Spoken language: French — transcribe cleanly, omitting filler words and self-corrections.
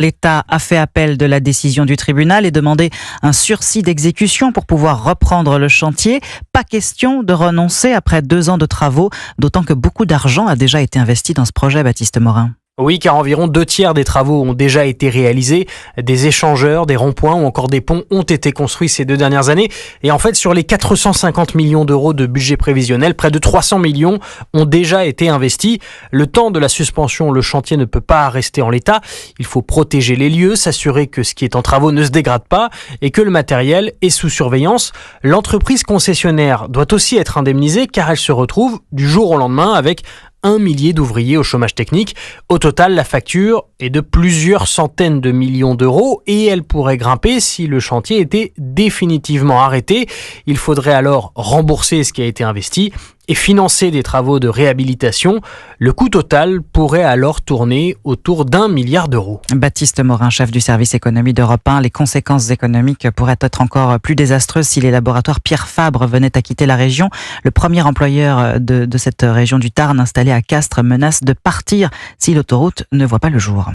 L'État a fait appel de la décision du tribunal et demandé un sursis d'exécution pour pouvoir reprendre le chantier. Pas question de renoncer après 2 ans de travaux, d'autant que beaucoup d'argent a déjà été investi dans ce projet, Baptiste Morin. Oui, car environ 2/3 des travaux ont déjà été réalisés. Des échangeurs, des ronds-points ou encore des ponts ont été construits ces 2 dernières années. Et en fait, sur les 450 millions d'euros de budget prévisionnel, près de 300 millions ont déjà été investis. Le temps de la suspension, le chantier ne peut pas rester en l'état. Il faut protéger les lieux, s'assurer que ce qui est en travaux ne se dégrade pas et que le matériel est sous surveillance. L'entreprise concessionnaire doit aussi être indemnisée car elle se retrouve du jour au lendemain avec 1 millier d'ouvriers au chômage technique. Au total, la facture est de plusieurs centaines de millions d'euros et elle pourrait grimper si le chantier était définitivement arrêté. Il faudrait alors rembourser ce qui a été investi et financer des travaux de réhabilitation. Le coût total pourrait alors tourner autour d'1 milliard d'euros. Baptiste Morin, chef du service économie d'Europe 1. Les conséquences économiques pourraient être encore plus désastreuses si les laboratoires Pierre Fabre venaient à quitter la région. Le premier employeur de cette région du Tarn installé à Castres menace de partir si l'autoroute ne voit pas le jour.